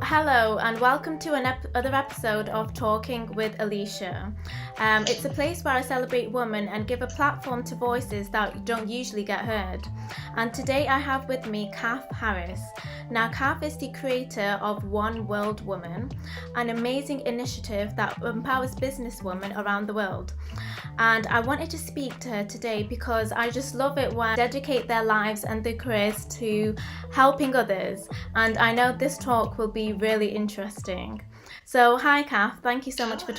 Hello and welcome to another episode of Talking with Aleesha. It's a place where I celebrate women and give a platform to voices that don't usually get heard. And today I have with me Cath Harris. Now, Cath is the creator of One World Woman, an amazing initiative that empowers businesswomen around the world. And I wanted to speak to her today because I just love it when they dedicate their lives and their careers to helping others. And I know this talk will be really interesting. So, hi, Cath. Thank you so much for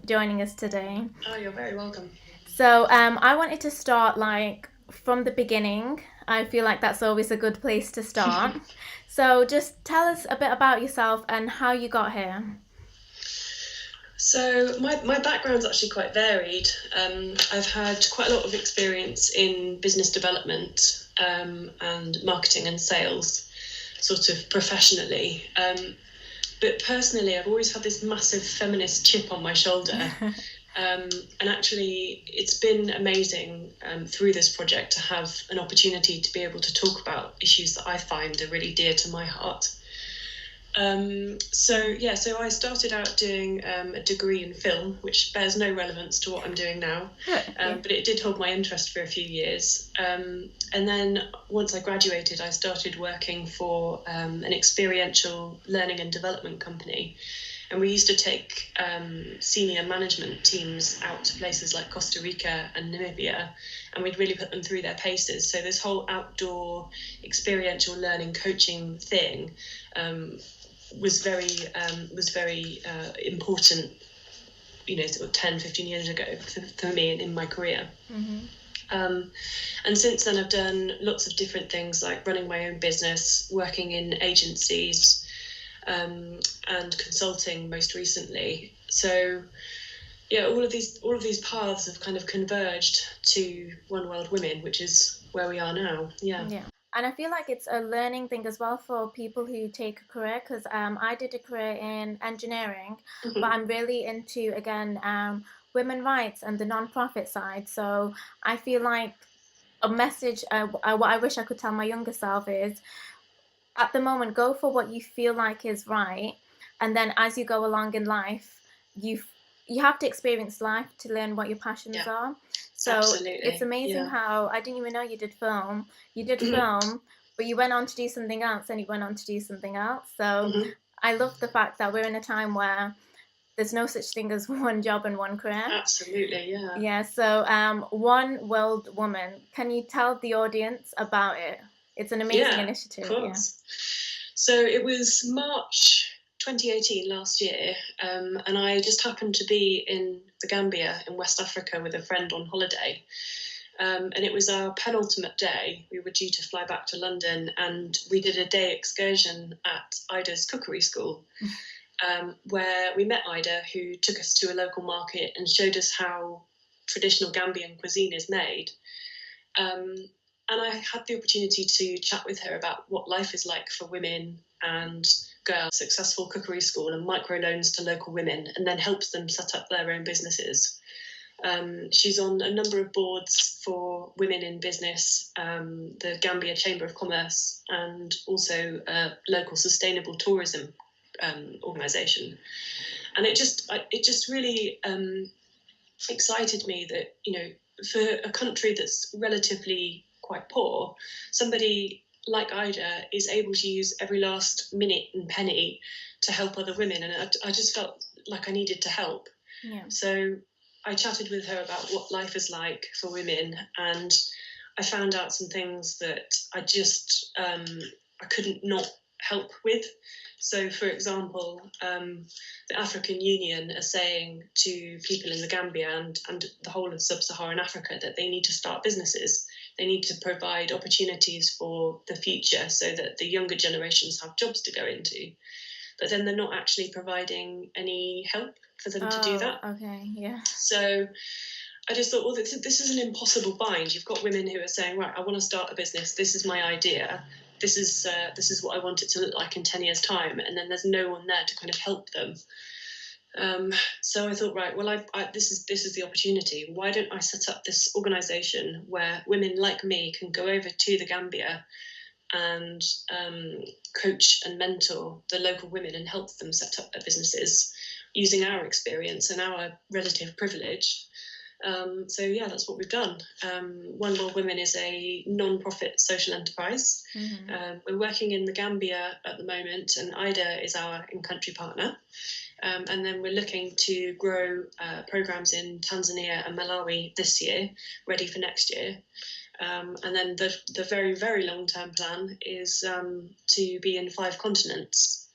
joining us today. Oh, you're very welcome. So, I wanted to start from the beginning. I feel like that's always a good place to start. So, just tell us a bit about yourself and how you got here. So my background's actually quite varied. I've had quite a lot of experience in business development and marketing and sales, sort of professionally. But personally, I've always had this massive feminist chip on my shoulder. And actually, it's been amazing through this project to have an opportunity to be able to talk about issues that I find are really dear to my heart. So I started out doing a degree in film, which bears no relevance to what I'm doing now, but it did hold my interest for a few years. And then once I graduated, I started working for an experiential learning and development company. And we used to take senior management teams out to places like Costa Rica and Namibia, and we'd really put them through their paces. So this whole outdoor experiential learning coaching thing was very important, sort of 10, 15 years ago for me in my career. Mm-hmm. And since then I've done lots of different things, like running my own business, working in agencies, and consulting most recently. So yeah, all of these paths have kind of converged to One World Women, which is where we are now. Yeah. And I feel like it's a learning thing as well for people who take a career, because I did a career in engineering, mm-hmm. but I'm really into, again, women rights and the non-profit side. So I feel like a message, what I wish I could tell my younger self is, at the moment, go for what you feel like is right. And then as you go along in life, you have to experience life to learn what your passions are. So absolutely. It's amazing how I didn't even know you did film. You did film, but you went on to do something else, and you went on to do something else. So I love the fact that we're in a time where there's no such thing as one job and one career. Absolutely, yeah. Yeah, so One World Woman, can you tell the audience about it? It's an amazing initiative. Of course. Yeah. So it was March 2018 last year, and I just happened to be in the Gambia in West Africa with a friend on holiday. And it was our penultimate day. We were due to fly back to London, and we did a day excursion at Ida's cookery school, where we met Ida, who took us to a local market and showed us how traditional Gambian cuisine is made. And I had the opportunity to chat with her about what life is like for women and girls, successful cookery school and microloans to local women, and then helps them set up their own businesses. She's on a number of boards for women in business, the Gambia Chamber of Commerce, and also a local sustainable tourism organisation. And it just really excited me that, for a country that's relatively quite poor, somebody like Ida is able to use every last minute and penny to help other women, and I just felt like I needed to help. Yeah. So I chatted with her about what life is like for women, and I found out some things that I just I couldn't not help with. So, for example, the African Union are saying to people in the Gambia and the whole of sub-Saharan Africa that they need to start businesses. They need to provide opportunities for the future so that the younger generations have jobs to go into. But then they're not actually providing any help for them to do that. Okay, yeah. So I just thought, well, this is an impossible bind. You've got women who are saying, right, I want to start a business. This is my idea. This is what I want it to look like in 10 years' time. And then there's no one there to kind of help them. So I thought, right, well, this is the opportunity. Why don't I set up this organisation where women like me can go over to the Gambia and coach and mentor the local women and help them set up their businesses using our experience and our relative privilege. So yeah, that's what we've done. One World Women is a non-profit social enterprise. We're working in the Gambia at the moment, and Ida is our in-country partner. And then we're looking to grow programs in Tanzania and Malawi this year, ready for next year. And then the very, very long-term plan is to be in 5 continents.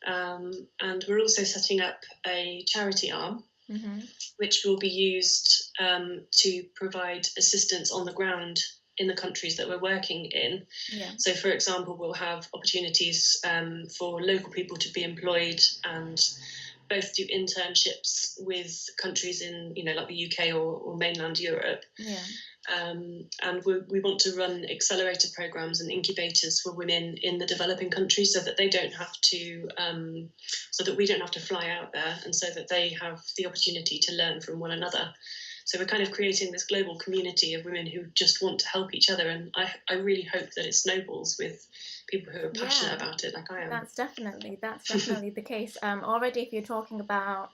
And we're also setting up a charity arm, which will be used to provide assistance on the ground in the countries that we're working in. So, for example, we'll have opportunities for local people to be employed and both do internships with countries in, like the UK or mainland Europe. And we want to run accelerator programs and incubators for women in the developing countries, so that they don't have to, so that we don't have to fly out there, and so that they have the opportunity to learn from one another. So we're kind of creating this global community of women who just want to help each other, and I really hope that it snowballs with people who are passionate about it, like I am. That's definitely the case. Already, if you're talking about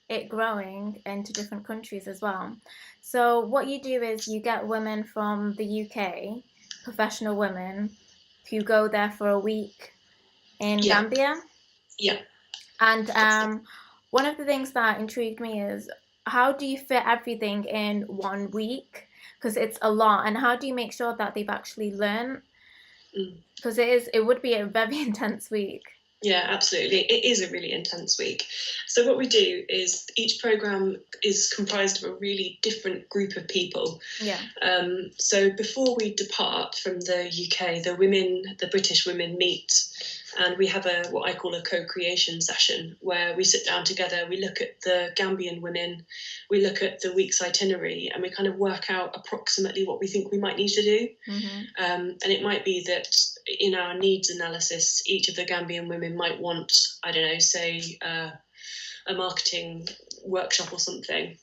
it growing into different countries as well. So what you do is you get women from the UK, professional women, who go there for a week in Gambia. And one of the things that intrigued me is, how do you fit everything in 1 week? Because it's a lot. And how do you make sure that they've actually learned? Because it would be a very intense week. Yeah, absolutely. It is a really intense week. So what we do is each program is comprised of a really different group of people. So before we depart from the UK, the British women meet, and we have what I call a co-creation session, where we sit down together, we look at the Gambian women, we look at the week's itinerary, and we kind of work out approximately what we think we might need to do. And it might be that in our needs analysis, each of the Gambian women might want, I don't know, say a marketing workshop or something.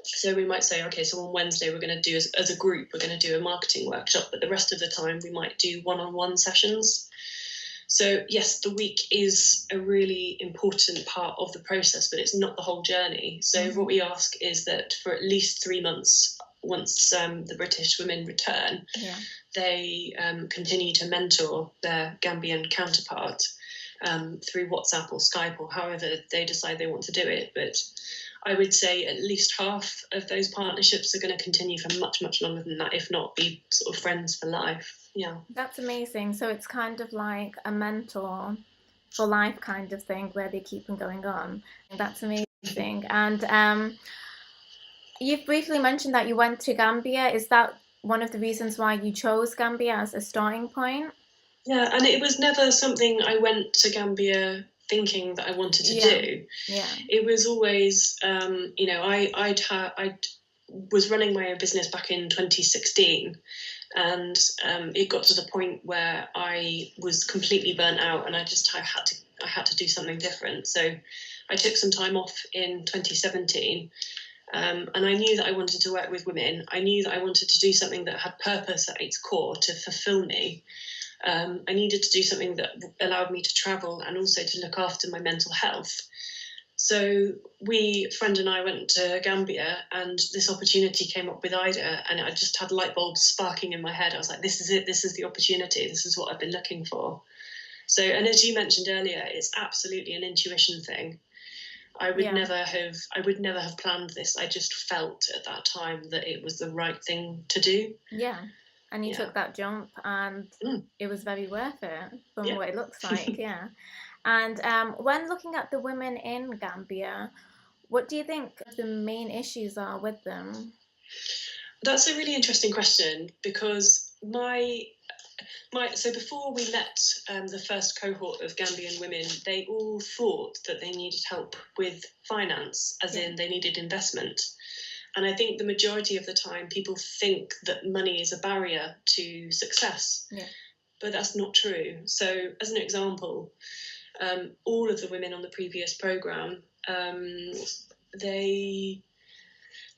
So we might say, okay, so on Wednesday we're going to do, as a group, we're going to do a marketing workshop, but the rest of the time we might do one-on-one sessions. So yes, the week is a really important part of the process, but it's not the whole journey. So what we ask is that for at least 3 months, once the British women return, they continue to mentor their Gambian counterpart through WhatsApp or Skype or however they decide they want to do it. But I would say at least half of those partnerships are going to continue for much, much longer than that, if not be sort of friends for life. Yeah. That's amazing. So it's kind of like a mentor for life kind of thing, where they keep on going on. That's amazing. And you've briefly mentioned that you went to Gambia. Is that one of the reasons why you chose Gambia as a starting point? Yeah, and it was never something I went to Gambia thinking that I wanted to do. It was always, I was running my own business back in 2016, and it got to the point where I was completely burnt out, and I had to do something different. So I took some time off in 2017. And I knew that I wanted to work with women. I knew that I wanted to do something that had purpose at its core to fulfill me. I needed to do something that allowed me to travel and also to look after my mental health. So friend and I went to Gambia, and this opportunity came up with Ida, and I just had light bulbs sparking in my head. I was like, this is it. This is the opportunity. This is what I've been looking for. So, and as you mentioned earlier, it's absolutely an intuition thing. I would never have planned this. I just felt at that time that it was the right thing to do. Yeah. And you took that jump, and it was very worth it from what it looks like. And when looking at the women in Gambia, what do you think the main issues are with them? That's a really interesting question, because so before we met the first cohort of Gambian women, they all thought that they needed help with finance, as in they needed investment. And I think the majority of the time people think that money is a barrier to success. But that's not true. So as an example, all of the women on the previous programme, they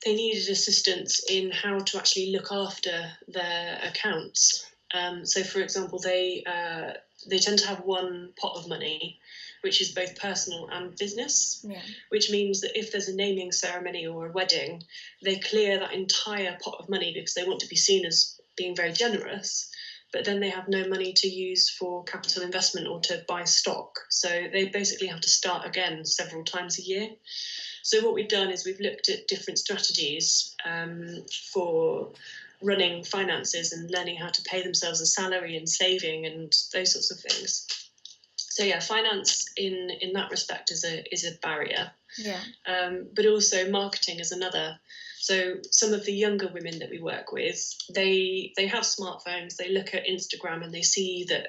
needed assistance in how to actually look after their accounts. So, for example, they tend to have one pot of money, which is both personal and business, which means that if there's a naming ceremony or a wedding, they clear that entire pot of money because they want to be seen as being very generous, but then they have no money to use for capital investment or to buy stock. So they basically have to start again several times a year. So what we've done is we've looked at different strategies for running finances and learning how to pay themselves a salary and saving and those sorts of things. So yeah, finance in that respect is a barrier. Yeah. But also marketing is another. So some of the younger women that we work with, they have smartphones, they look at Instagram and they see that,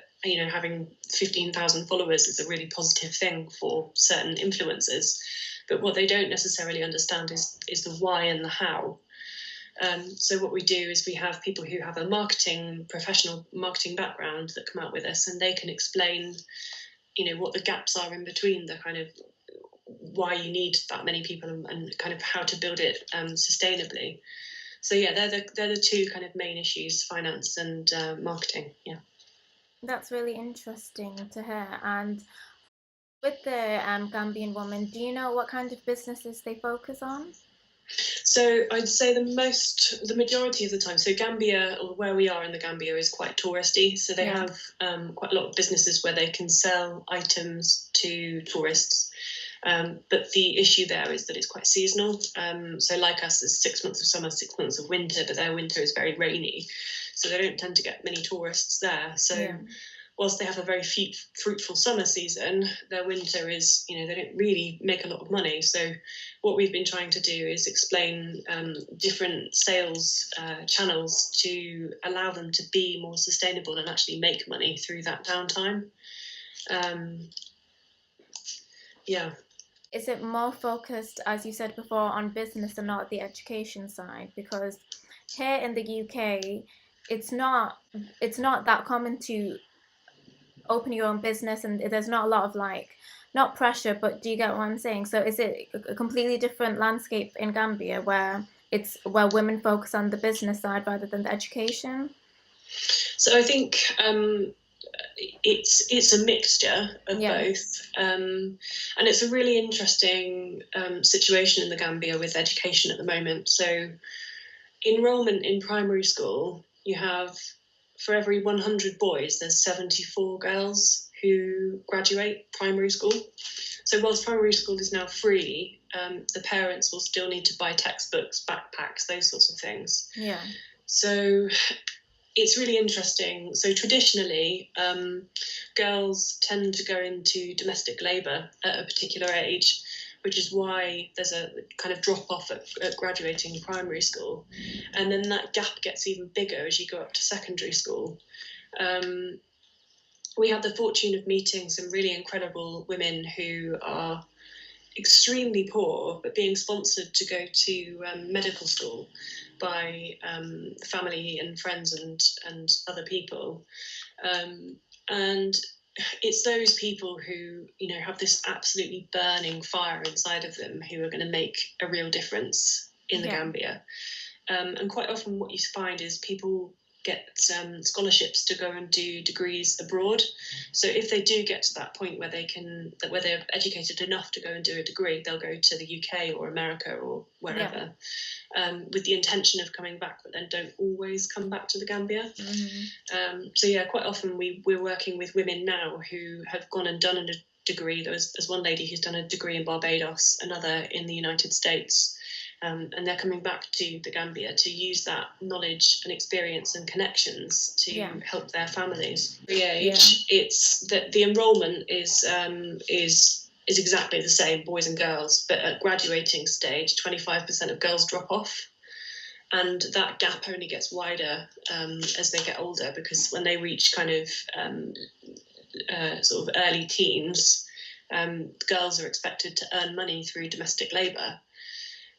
having 15,000 followers is a really positive thing for certain influencers. But what they don't necessarily understand is the why and the how. So what we do is we have people who have a professional marketing background that come out with us, and they can explain, what the gaps are in between the kind of why you need that many people and kind of how to build it sustainably. So yeah, they're the two kind of main issues: finance and marketing. Yeah, that's really interesting to hear. And with the Gambian woman, do you know what kind of businesses they focus on? So I'd say the majority of the time, so Gambia, or where we are in the Gambia, is quite touristy. So they have quite a lot of businesses where they can sell items to tourists. But the issue there is that it's quite seasonal. So like us, there's 6 months of summer, 6 months of winter, but their winter is very rainy. So they don't tend to get many tourists there. So whilst they have a very fruitful summer season, their winter is, they don't really make a lot of money. So what we've been trying to do is explain different sales channels to allow them to be more sustainable and actually make money through that downtime. Is it more focused, as you said before, on business and not the education side? Because here in the UK, it's not that common to open your own business, and there's not a lot of not pressure, but do you get what I'm saying? So is it a completely different landscape in Gambia where women focus on the business side rather than the education? So I think it's a mixture of both, and it's a really interesting situation in the Gambia with education at the moment. So enrollment in primary school, you have, for every 100 boys, there's 74 girls who graduate primary school. So whilst primary school is now free, the parents will still need to buy textbooks, backpacks, those sorts of things. Yeah. So it's really interesting. So traditionally, girls tend to go into domestic labour at a particular age, which is why there's a kind of drop off at graduating primary school. And then that gap gets even bigger as you go up to secondary school. We had the fortune of meeting some really incredible women who are extremely poor, but being sponsored to go to medical school by family and friends and other people. And it's those people who, have this absolutely burning fire inside of them who are going to make a real difference in the Gambia. And quite often what you find is people get scholarships to go and do degrees abroad. So if they do get to that point where they're educated enough to go and do a degree, they'll go to the UK or America or wherever, with the intention of coming back, but then don't always come back to the Gambia. Mm-hmm. So yeah, quite often we're working with women now who have gone and done a degree. There's one lady who's done a degree in Barbados, another in the United States. And they're coming back to the Gambia to use that knowledge and experience and connections to help their families. It's that the enrolment is exactly the same, boys and girls, but at graduating stage, 25% of girls drop off. And that gap only gets wider as they get older, because when they reach kind of sort of early teens, girls are expected to earn money through domestic labour,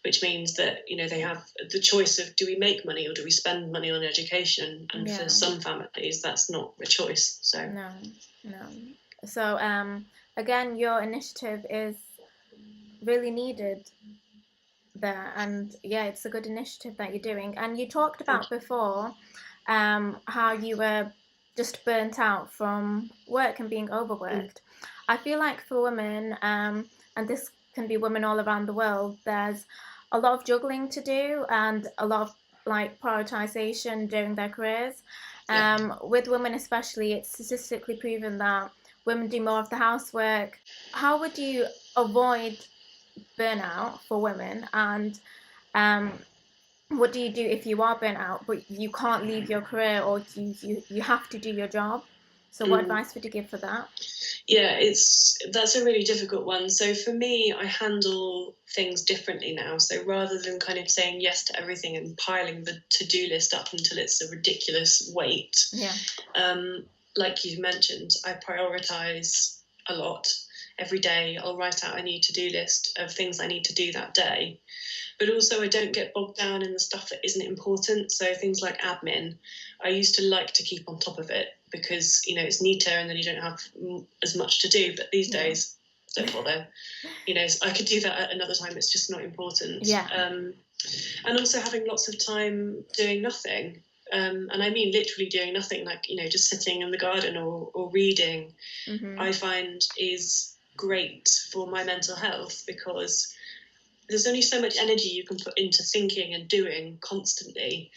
which means that, they have the choice of, do we make money or do we spend money on education? And for some families, that's not a choice. So No. So again, your initiative is really needed there, and it's a good initiative that you're doing. And you talked about before how you were just burnt out from work and being overworked. I feel like for women, and this can be women all around the world, there's a lot of juggling to do and a lot of like prioritization during their careers. Yeah. With women especially, it's statistically proven that women do more of the housework. How would you avoid burnout for women? And um, what do you do if you are burnt out but you can't leave your career, or you have to do your job? So what Mm. advice would you give for that? Yeah, that's a really difficult one. So for me, I handle things differently now. So rather than kind of saying yes to everything and piling the to-do list up until it's a ridiculous weight, Yeah. like you mentioned, I prioritize a lot. Every day I'll write out a new to-do list of things I need to do that day. But also I don't get bogged down in the stuff that isn't important. So things like admin, I used to like to keep on top of it because, you know, it's neater and then you don't have as much to do. But these days, don't bother. You know, I could do that at another time. It's just not important. Yeah. And also having lots of time doing nothing. And I mean literally doing nothing, like, you know, just sitting in the garden or reading, I find is great for my mental health because there's only so much energy you can put into thinking and doing constantly.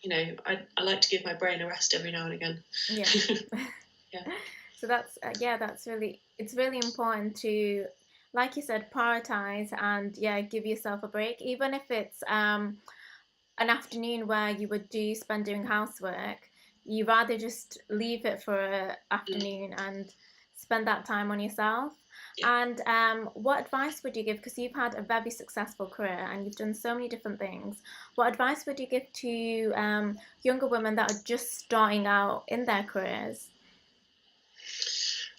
You know, I like to give my brain a rest every now and again. Yeah. Yeah. So that's it's really important to, like you said, prioritize and give yourself a break, even if it's an afternoon where you would spend doing housework. You rather just leave it for an afternoon and spend that time on yourself. Yeah. And what advice would you give? Because you've had a very successful career and you've done so many different things. What advice would you give to younger women that are just starting out in their careers?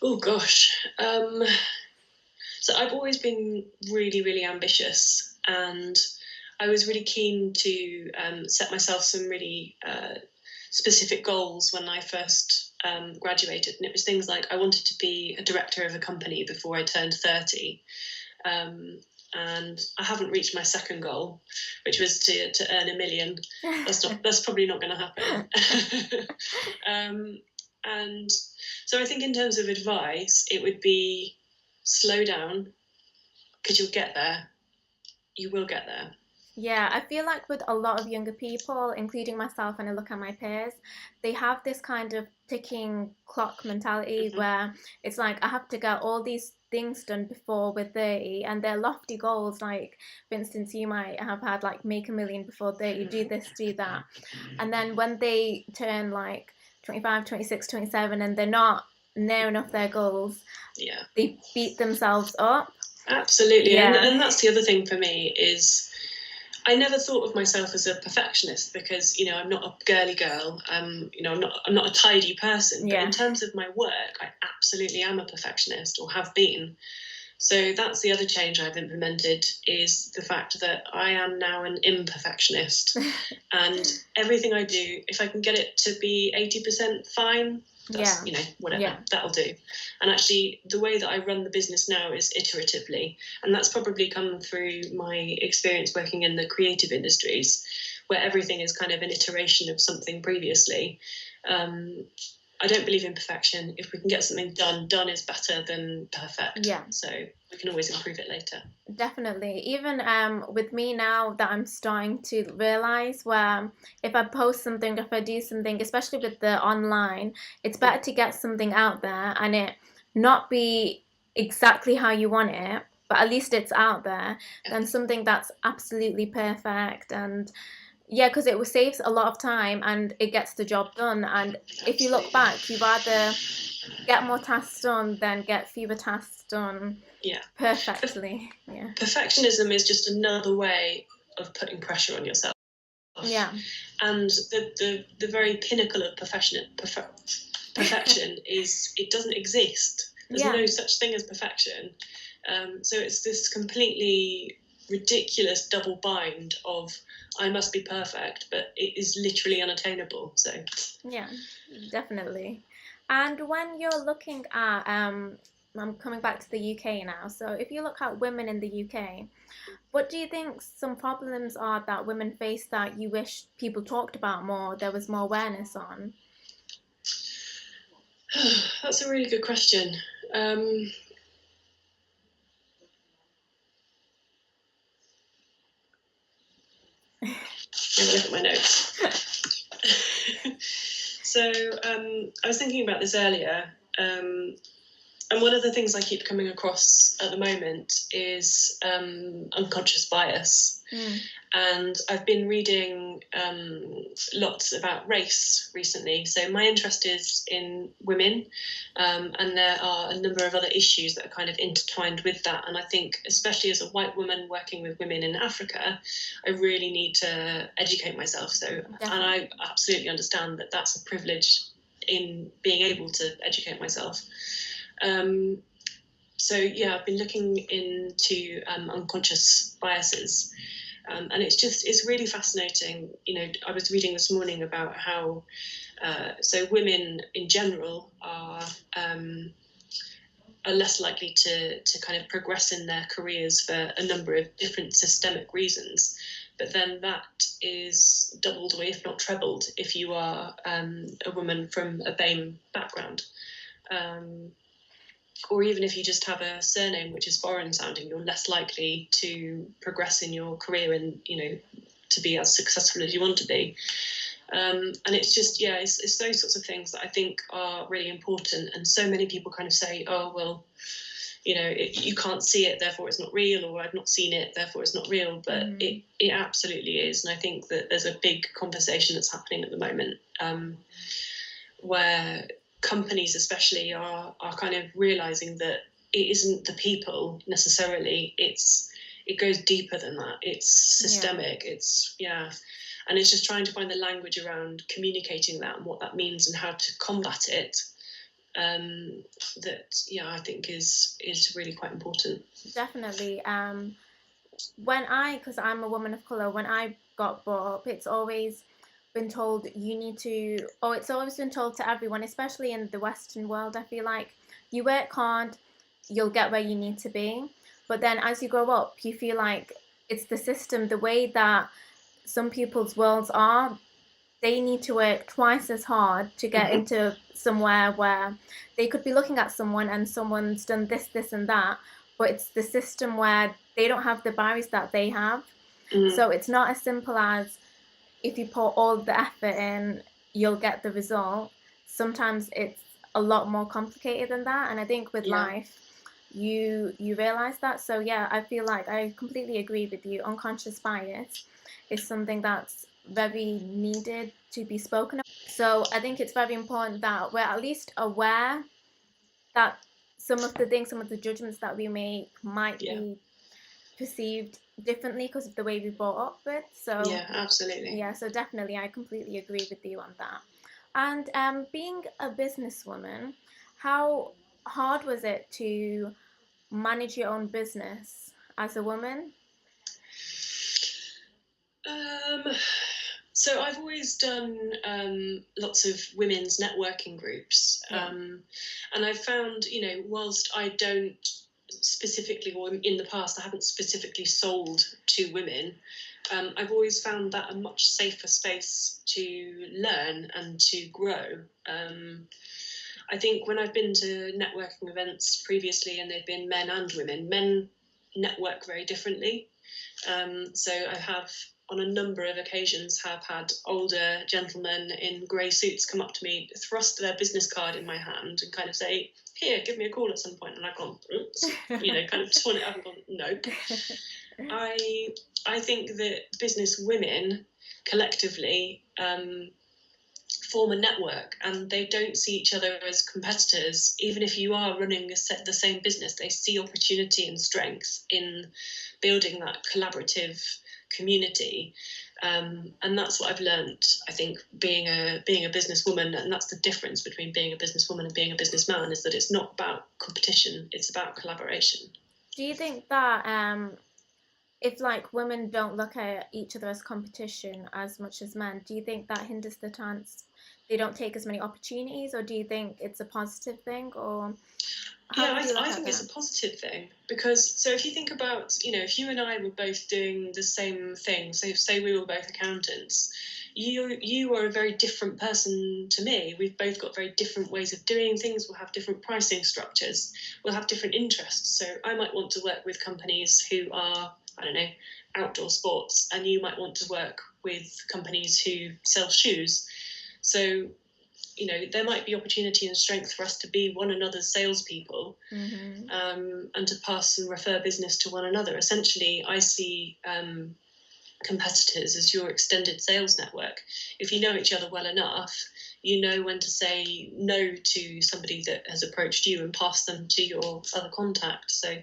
Oh gosh. So I've always been really, really ambitious, and I was really keen to set myself some really specific goals when I first graduated. And it was things like I wanted to be a director of a company before I turned 30. And I haven't reached my second goal, which was to earn $1 million. That's probably not going to happen. And so I think in terms of advice, it would be slow down because you'll get there. You will get there. Yeah, I feel like with a lot of younger people, including myself, when I look at my peers, they have this kind of ticking clock mentality where it's like, I have to get all these things done before we're 30, and they're lofty goals. Like, for instance, you might have had like make $1 million before 30, do this, do that. And then when they turn like 25, 26, 27, and they're not near enough their goals, they beat themselves up. Absolutely. And that's the other thing for me is I never thought of myself as a perfectionist because, you know, I'm not a girly girl. You know, I'm not a tidy person. But in terms of my work, I absolutely am a perfectionist, or have been. So that's the other change I've implemented, is the fact that I am now an imperfectionist. And everything I do, if I can get it to be 80% fine, that's, you know, whatever, that'll do. And actually, the way that I run the business now is iteratively. And that's probably come through my experience working in the creative industries, where everything is kind of an iteration of something previously. I don't believe in perfection. If we can get something done is better than perfect. Yeah. So we can always improve it later. Definitely. Even with me now that I'm starting to realize where if I post something, if I do something, especially with the online, it's better to get something out there and it not be exactly how you want it, but at least it's out there, than something that's absolutely perfect. And because it saves a lot of time and it gets the job done. And if you look back, you rather get more tasks done than get fewer tasks done perfectly. Perfectionism is just another way of putting pressure on yourself. Yeah. And the very pinnacle of perfection is it doesn't exist. There's no such thing as perfection. So it's this completely ridiculous double bind of I must be perfect, but it is literally unattainable. So yeah, definitely. And when you're looking at I'm coming back to the UK now. So if you look at women in the UK, what do you think some problems are that women face that you wish people talked about more, there was more awareness on? That's a really good question. Let me look at my notes. So I was thinking about this earlier, and one of the things I keep coming across at the moment is unconscious bias. And I've been reading lots about race recently. So my interest is in women, and there are a number of other issues that are kind of intertwined with that. And I think, especially as a white woman working with women in Africa, I really need to educate myself. So, and I absolutely understand that that's a privilege in being able to educate myself. So yeah, I've been looking into unconscious biases, and it's really fascinating. I was reading this morning about how so women in general are less likely to kind of progress in their careers for a number of different systemic reasons. But then that is doubled or if not trebled if you are a woman from a BAME background. Or even if you just have a surname which is foreign sounding, you're less likely to progress in your career and, to be as successful as you want to be. And it's just, it's those sorts of things that I think are really important. And so many people kind of say, oh, well, you can't see it, therefore it's not real, or I've not seen it, therefore it's not real. But it absolutely is. And I think that there's a big conversation that's happening at the moment where companies especially are kind of realizing that it isn't the people necessarily, it goes deeper than that. It's systemic. And it's just trying to find the language around communicating that and what that means and how to combat it, I think is really quite important. Definitely. Because I'm a woman of color, when I got brought up, it's always been told it's always been told to everyone, especially in the Western world, I feel like you work hard, you'll get where you need to be. But then as you grow up, you feel like it's the system, the way that some people's worlds are, they need to work twice as hard to get into somewhere where they could be looking at someone and someone's done this, and that, but it's the system where they don't have the barriers that they have. So it's not as simple as if you put all the effort in, you'll get the result. Sometimes it's a lot more complicated than that. And I think with life, you realize that. So yeah, I feel like I completely agree with you. Unconscious bias is something that's very needed to be spoken of. So I think it's very important that we're at least aware that some of the judgments that we make might be perceived differently because of the way we brought up with. So yeah, absolutely. Yeah, so definitely, I completely agree with you on that. And being a businesswoman, how hard was it to manage your own business as a woman? So I've always done lots of women's networking groups, and I've found, whilst I don't specifically, or in the past, I haven't specifically sold to women, I've always found that a much safer space to learn and to grow. I think when I've been to networking events previously and they've been men and women, men network very differently. So I have, on a number of occasions, have had older gentlemen in grey suits come up to me, thrust their business card in my hand and kind of say, here, give me a call at some point. And I've gone, oops, kind of torn it up and gone, nope. I think that business women collectively form a network, and they don't see each other as competitors. Even if you are running the same business, they see opportunity and strength in building that collaborative community, and that's what I've learned, I think, being a businesswoman. And that's the difference between being a businesswoman and being a businessman, is that it's not about competition, it's about collaboration. Do you think that if like women don't look at each other as competition as much as men, do you think that hinders the chance they don't take as many opportunities, or do you think it's a positive thing? Or How would you look I at think it's that? a positive thing, because so if you think about, if you and I were both doing the same thing, so say we were both accountants, you are a very different person to me. We've both got very different ways of doing things. We'll have different pricing structures. We'll have different interests. So I might want to work with companies who are, I don't know, outdoor sports, and you might want to work with companies who sell shoes. So there might be opportunity and strength for us to be one another's salespeople, and to pass and refer business to one another. Essentially, I see competitors as your extended sales network. If you know each other well enough, you know when to say no to somebody that has approached you and pass them to your other contact. So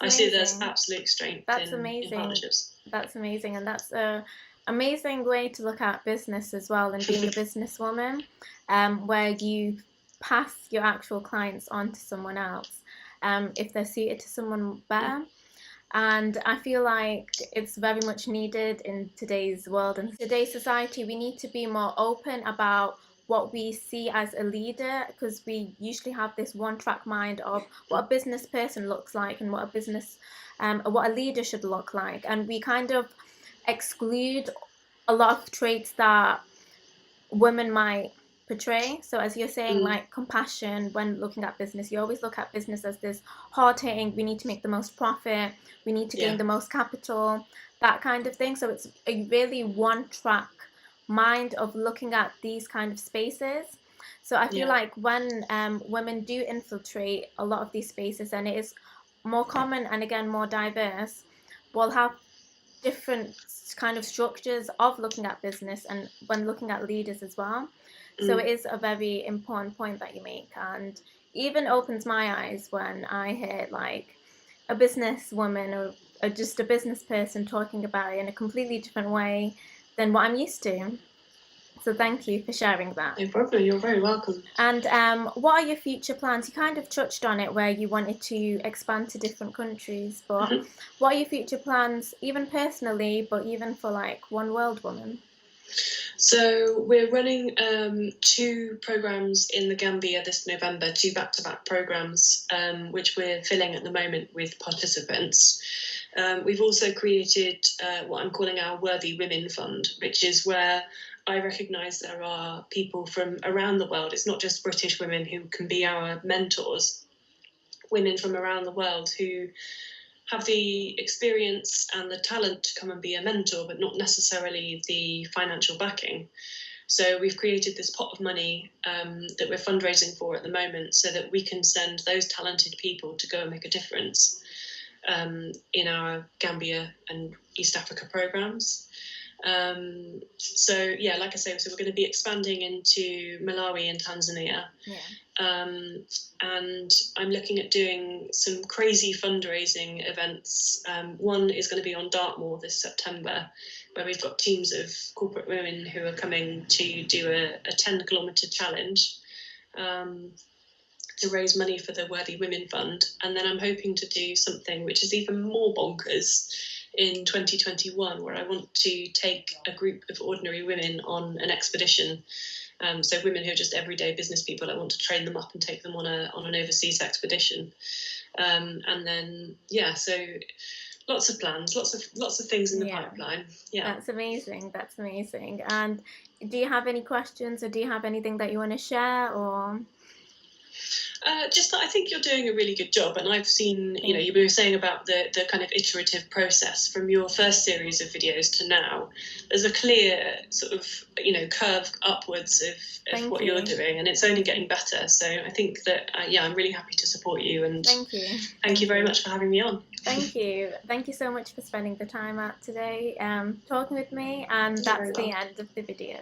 I see there's absolute strength in partnerships. That's amazing, and that's a amazing way to look at business as well, and being a businesswoman, where you pass your actual clients on to someone else, if they're suited to someone better. And I feel like it's very much needed in today's world and today's society. We need to be more open about what we see as a leader, because we usually have this one-track mind of what a business person looks like and what a leader should look like, and we kind of exclude a lot of traits that women might portray. So as you're saying, like compassion, when looking at business, you always look at business as this hard-hitting, we need to make the most profit, we need to gain the most capital, that kind of thing. So it's a really one-track mind of looking at these kind of spaces. So I feel like when women do infiltrate a lot of these spaces, and it is more common and again more diverse, we'll have different kind of structures of looking at business and when looking at leaders as well. So it is a very important point that you make, and even opens my eyes when I hear like a businesswoman or just a business person talking about it in a completely different way than what I'm used to. So thank you for sharing that. No problem, you're very welcome. And what are your future plans? You kind of touched on it where you wanted to expand to different countries, but what are your future plans, even personally, but even for like One World Woman? So we're running 2 programs in the Gambia this November, 2 back-to-back programs, which we're filling at the moment with participants. We've also created what I'm calling our Worthy Women Fund, which is where I recognise there are people from around the world. It's not just British women who can be our mentors, women from around the world who have the experience and the talent to come and be a mentor, but not necessarily the financial backing. So we've created this pot of money that we're fundraising for at the moment, so that we can send those talented people to go and make a difference in our Gambia and East Africa programs. So yeah, like I say, so we're going to be expanding into Malawi and Tanzania. And I'm looking at doing some crazy fundraising events. One is going to be on Dartmoor this September, where we've got teams of corporate women who are coming to do a 10-kilometre challenge to raise money for the Worthy Women Fund. And then I'm hoping to do something which is even more bonkers in 2021, where I want to take a group of ordinary women on an expedition. So women who are just everyday business people, I want to train them up and take them on an overseas expedition. And then so lots of plans, lots of things in the pipeline. Yeah, that's amazing. And do you have any questions, or do you have anything that you want to share, or? Just that I think you're doing a really good job, and I've seen, you were saying about the kind of iterative process from your first series of videos to now. There's a clear sort of, curve upwards of what you're doing, and it's only getting better. So I think that, I'm really happy to support you, and thank you very much for having me on. Thank you so much for spending the time out today talking with me, and that's the end of the video.